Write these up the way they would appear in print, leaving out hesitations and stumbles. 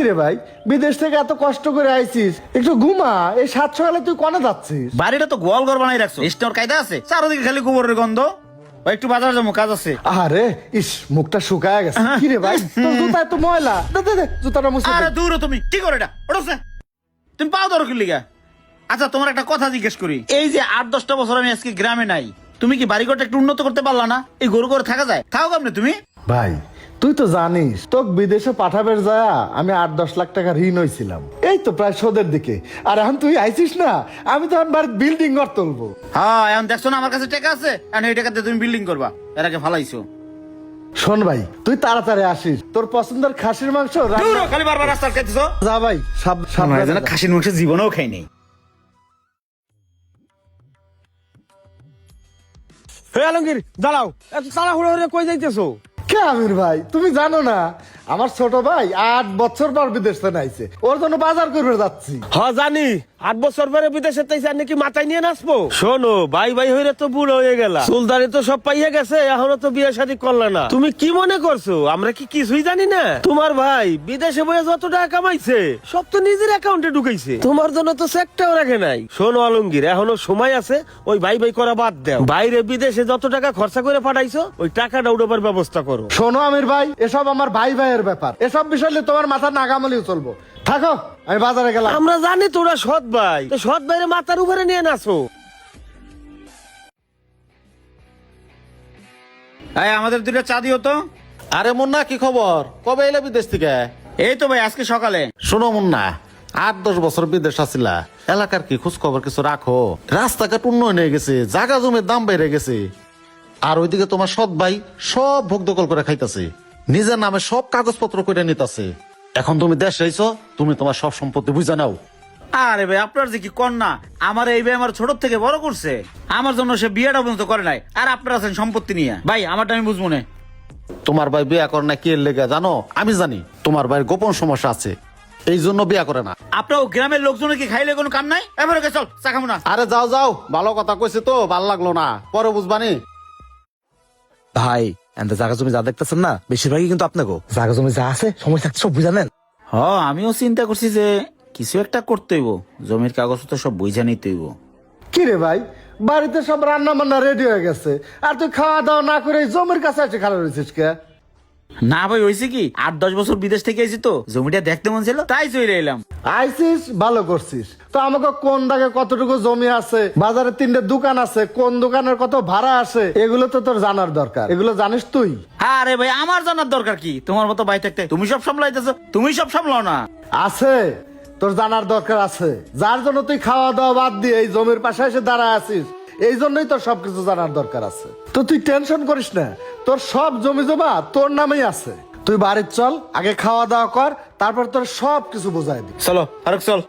রে ভাই, বিদেশ থেকে এত কষ্ট করে আইছিস, একটু ঘুমা। এই 7 সকালে তুই কোনে যাচ্ছিস? বাড়িটা তো গোয়াল ঘর বানাই রাখছো, স্টোর কায়দা আছে, চারদিকে খালি গোবরের গন্ধ। ভাই একটু বাজার যাবো, কাজ আছে। আরে ইস, মুখটা শুকায় গেছে। কি রে ভাই, তোর জুতা এত ময়লা। দে দে দে, জুতাটা মুছে দে। আরে দূর হ তুমি, কি করে এটা ওঠছে? তুমি পাও ধরো কি লিগা? আচ্ছা তোমার একটা কথা জিজ্ঞেস করি, এই যে 8-10টা বছর আমি আজকে গ্রামে নাই, তুমি কি বাড়িঘরটা একটু উন্নত করতে পারলা না? এই গরু করে থাকা যায়? থাকো কেমনে তুমি? ভাই তুই তো জানিস, তোকে বিদেশে পাঠাবের যায় আমি 8-10 লাখ টাকা ঋণ হয়েছিলাম, এই তো প্রায় শোধের দিকে। আর এখন তুই আইছিস না, আমি তো এখন বাড়ির বিল্ডিং ঘর তুলবো। হ্যাঁ এখন দেখছো না আমার কাছে টাকা আছে, এখন এই টাকাতে তুমি বিল্ডিং করবা, এর আগে ফালাইছো। শোন ভাই, তুই তাড়াতাড়ি আসিস, তোর পছন্দের খাসির মাংস দূর হ, খালি বারবার রাস্তা খাইতেছো। যা ভাই, সাবধানে যা। খাসির মাংস জীবনেও খাই নেই। হে আলমগীর, দাঁড়াও, এত তাড়াহুড়ো করে কই যাইতেছো? কে আমির ভাই, তুমি জানো না আমার ছোট ভাই 8 বছর পর বিদেশ থেকে আইছে, ওর জন্য বাজার করবে যাচ্ছি। হ্যাঁ জানি, 8 বছর পরে বিদেশে তাইছে, আর নাকি মাথায় নিয়ে নাচবো? শোনো, ভাই ভাই হইলে তো বুড়ো হয়ে গেলা, সুলতানি তো সব পাইয়া গেছে, এখনো তো বিয়ে শাদী করলে না। তুমি কি মনে করছো আমরা কি কিছুই জানি না? তোমার ভাই বিদেশে বয়ে যত টাকা কামাইছে সব তো নিজের অ্যাকাউন্টে ঢুকাইছে, তোমার জন্য তো চেকটাও রাখে নাই। শোনো আলমগীর, এখনো সময় আছে, ওই ভাই ভাই করা বাদ দাও। বাইরে বিদেশে যত টাকা খরচা করে পাঠাইছো ওই টাকাটা উঠাবার ব্যবস্থা করো। শোনো আমির ভাই, এসব আমার ভাই ভাইয়ের ব্যাপার, এসব বিষয় নিয়ে তোমার মাথা নাগামলিও চলবো। থাকো, আমি বাজারে গেলাম। আমরা জানি তোরা সৎ ভাই, তো সৎ ভাইরে মাথার উপরে নিয়ে নাচো। এই আমাদের দুইটা চা দিও তো। আরে মুন্না, কি খবর? কবে এলে বিদেশ থেকে? এই তো ভাই আজকে সকালে। শোনো মুন্না, 8-10 বছর বিদেশ আসিলা, এলাকার কি খোঁজ খবর কিছু রাখো? রাস্তাঘাট উন্নয়ন হয়ে গেছে, জায়গা জমির দাম বেড়ে গেছে, আর ওইদিকে তোমার সৎ ভাই সব ভোগ দখল করে খাইতাছে, নিজের নামে সব কাগজপত্র করে নিতাছে। এখন তুমি দেশ আইছো, তুমি তোমার সব সম্পত্তি বুঝা নাও। আরে ভাই আপনার যে কি কন্যা, আমার এই ভাই আমার ছোট থেকে বড় করছে, আমার জন্য সে বিয়েটা পর্যন্ত করে নাই, আর আপনারা আছেন সম্পত্তি নিয়ে। ভাই আমারটা আমি বুঝবো না। তোমার ভাই বিয়া করে না কি এর লেগে জানো? আমি জানি তোমার ভাইয়ের গোপন সমস্যা আছে, এই জন্য বিয়া করে না। আপনার গ্রামের লোকজনে কি খাইলে কোনো কাম নাই? এবারে চল চা খাবো না। আরে যাও যাও, ভালো কথা কইছে তো, ভাল লাগলো না, পরে বুঝবানি। ভাই এনতে জায়গা জমি যা দেখতেছেন না, বেশিরভাগই কিন্তু আপনাকে জায়গা জমি যা আছে সময় থাকতে সব বুঝানেন। হ আমিও চিন্তা করছি যে কিছু একটা করতে হইব, জমির কাগজ তো সব বুঝা নিতে হইব। কি রে ভাই, বাড়িতে সব রান্না বান্না রেডি হয়ে গেছে, আর তুই খাওয়া দাওয়া না করে জমির কাছে এসে খারাপ রয়েছিস কে? না ভাই হয়েছে কি, 8-10 বছর বিদেশ থেকে এসেছি তো, জমিটা দেখতে মন ছিল তাই চলে এলাম। আইসিস, ভালো করছিস। তো আমাকে কোন দাগে কতটুকু জমি আছে, বাজারে 3টে দোকান আছে, কোন দোকানের কত ভাড়া আছে, এগুলো তো তোর জানার দরকার। এগুলো জানিস তুই? আরে ভাই আমার জানার দরকার কি, তোমার মতো ভাই থাকতে তুমি সব সামলাইতেছো, তুমি সব সামলাও না। আছে, তোর জানার দরকার আছে। যার জন্য তুই খাওয়া দাওয়া বাদ দিয়ে এই জমির পাশে এসে দাঁড়ায় আছিস, এই জন্যই তোর সবকিছু জানার দরকার আছে। তো তুই টেনশন করিস না, তোর সব জমি জমা তোর নামেই আছে। তুই বাড়ির চল, আগে খাওয়া দাওয়া কর, তারপর তোর সব কিছু বোঝাই দি। চলো ফারুক চল।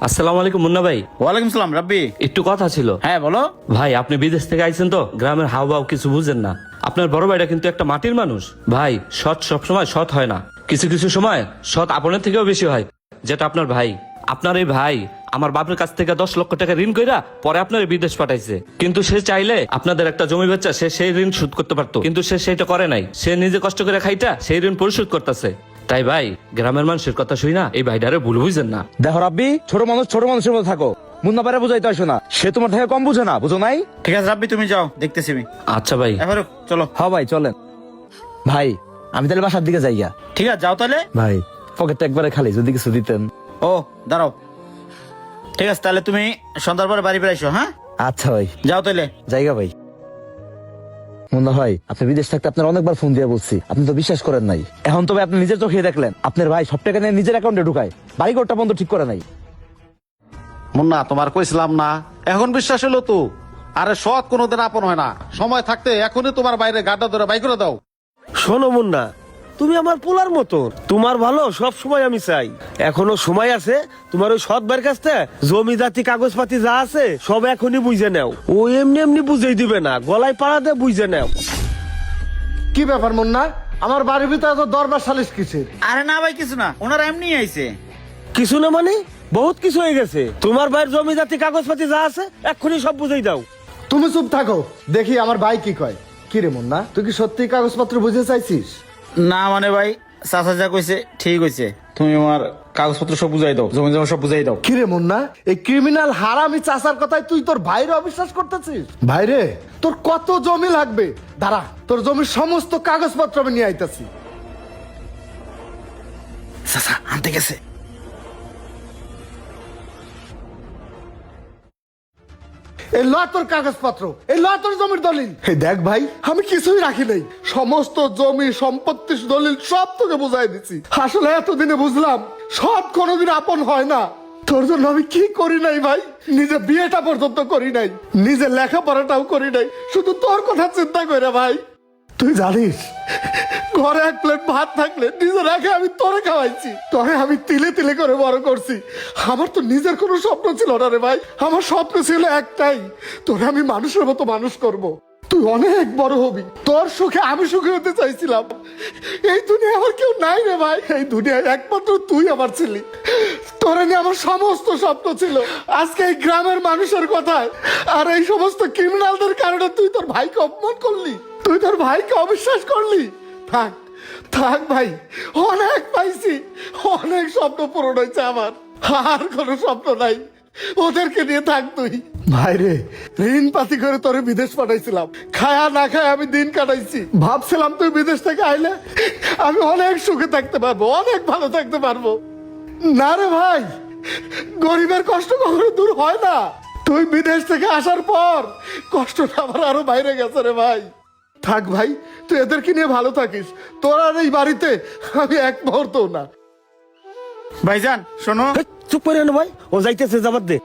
আসসালামু আলাইকুম মুন্না ভাই। ওয়ালাইকুম সালাম রাব্বি। একটু কথা ছিল। হ্যাঁ বলো। ভাই আপনি বিদেশ থেকে আইছেন তো, গ্রামের হাওয়াও কিছু বুঝেন না। আপনার বড় ভাইটা কিন্তু একটা মাটির মানুষ ভাই, সৎ সবসময় সৎ হয় না, কিছু কিছু সময় সৎ আপনের থেকেও বেশি হয়। যেটা আপনার ভাই, আপনার এই ভাই আমার বাপের কাছ থেকে 10 লক্ষ টাকা ঋণ কইরা পরে আপনার বিদেশ পাঠাইছে, কিন্তু সে চাইলে আপনাদের একটা জমি বেচা সে সেই ঋণ শোধ করতে পারতো, কিন্তু সে সেইটা করে নাই। সে নিজে কষ্ট করে খাইটা সেই ঋণ পরিশোধ করতেছে। তাই ভাই গ্রামের মানুষের কথা শুই না এই ভাইটারে ভুল বুঝেন না। দেখো রাব্বি, ছোট মানুষ ছোট মানুষের মধ্যে থাকো, মুন্না পারে বুঝাইতে আসো না, সে তোমার থেকে কম বুঝে না, বুঝো নাই? ঠিক আছে রাব্বি তুমি যাও, দেখতেছি আমি। আচ্ছা ভাই। ফারুক চলো। হ্যাঁ ভাই চলেন। ভাই আমি তাহলে বাসার দিকে যাইয়া। ঠিক আছে যাও তাহলে। ভাই পকেটটা একবারে খালি, যদি কিছু দিতেন। ও দাঁড়াও, ঠিক আছে তাহলে তুমি সন্ধ্যার পরে বাড়ি ফিরে এসো। হ্যাঁ আচ্ছা ভাই, যাও তাহলে। জায়গা ভাই। মুন্না ভাই, আপনি বিদেশ থাকতে আপনার অনেকবার ফোন দিয়ে বলছি, আপনি তো বিশ্বাস করেন নাই। এখন তবে আপনি নিজের চোখে দেখলেন আপনার ভাই সব টাকা নিয়ে নিজের অ্যাকাউন্টে ঢুকায়, বাড়িঘরটা বন্ধ ঠিক করে নাই। মুন্না, তোমার কইছিলাম না, এখন বিশ্বাস হলো তো? আরে সৎ কোনোদিন আপন হয় না, সময় থাকতে এখনই তোমার বাইরে গাড্ডা ধরে বাই করে দাও। শোনো মুন্না, তুমি আমার পোলার মতো, তোমার ভালো সব সময় আমি চাই। এখনো সময় আছে, তোমার ওই সৎ ভাইয়ের কাছ থেকে জমি জাতি কাগজপাতি যা আছে সব এখনই বুঝে নাও। ও এমনি এমনি বুঝেই দিবে না, গলায় পাড়া দিয়ে বুঝে নাও। কি ব্যাপার মুন্না, আমার বাড়ির ভিতরে তো দরবার সালিশ কিসের? আরে না ভাই কিছু না, ওনারা এমনি আইছে। কিছু না মানে বহুত কিছু হয়ে গেছে, তোমার ভাইয়ের জমি জাতি কাগজপাতি যা আছে এক্ষুনি সব বুঝেই দাও। তুমি চুপ থাকো, দেখি আমার ভাই কি কয়। কি রে মুন্না, তুই কি সত্যি কাগজপত্র বুঝে চাইছিস? না মানে ভাই, চাচা যা কইছে ঠিক হইছে। তুমি আমার কাগজপত্র সব বুঝাই দাও, জমি জমা সব বুঝাই দাও। কি রে মুন্না, এই ক্রিমিনাল হারামি চাচার কথায় তুই তোর ভাইরে অবিশ্বাস করতেছিস? ভাইরে, তোর কত জমি লাগবে? দাঁড়া, তোর জমির সমস্ত কাগজপত্র আমি নিয়ে আইতাছি। চাচা আনতে গেছে। এই ল তোর কাগজপত্র, এই ল তোর জমির দলিল। এই দেখ ভাই, আমি কিছুই রাখি নাই, সমস্ত জমি সম্পত্তির দলিল সব তোকে বুঝাই দিছি। আসলে এতদিনে বুঝলাম সব কোনোদিন আপন হয় না। তোর জন্য আমি কি করি নাই ভাই, নিজে বিয়েটা পর্যন্ত করি নাই, নিজে লেখাপড়াটাও করি নাই, শুধু তোর কথা চিন্তা করে ভাই। তুই জানিস, ঘরে এক প্লেট ভাত থাকলে নিজে রাখে আমি তোরে খাওয়াইছি, তোরে আমি তিলে তিলে করে বড় করছি। আমার তো নিজের কোনো স্বপ্ন ছিল না রে ভাই, আমার স্বপ্ন ছিল একটাই, তোরে আমি মানুষের মতো মানুষ করব। তুই অনেক বড় হবি, তোর সুখে আমি সুখী হতে চাইছিলাম। এই দুনিয়ায় আমার কেউ নাই রে ভাই, এই দুনিয়ায় একমাত্র তুই আমার ছিলি। তোরে নিয়ে আমার সমস্ত স্বপ্ন ছিল। আজকে এই গ্রামের মানুষের কথায় আর এই সমস্ত ক্রিমিনালদের কারণে তুই তোর ভাইকে অপমান করলি, তুই তোর ভাইকে অবিশ্বাস করলি। থাক থাক ভাই, অনেক পাইছি, অনেক স্বপ্ন পূরণ হয়েছে আমার, আর কোনো স্বপ্ন নাই। ওদেরকে নিয়ে থাক তুই। ভাইরে, ঋণ পাতি করে তোরে বিদেশ পাঠাইছিলাম, খায়া না খায় আমি দিন কাটাইছি। ভাবছিলাম তুই বিদেশ থেকে আইলে আমি অনেক সুখে থাকতে পারবো, অনেক ভালো থাকতে পারবো। না রে ভাই, গরিবের কষ্ট কখনো দূর হয় না। তুই বিদেশ থেকে আসার পর কষ্টটা আমার আরো বাইরে গেছে রে ভাই। থাক ভাই, তুই এদেরকে নিয়ে ভালো থাকিস, তোর আর এই বাড়িতে আমি এক মুহূর্তও না। ভাইজান শোনো, চুপ করে না ভাই, ও যাইতেছে, যাবার দে।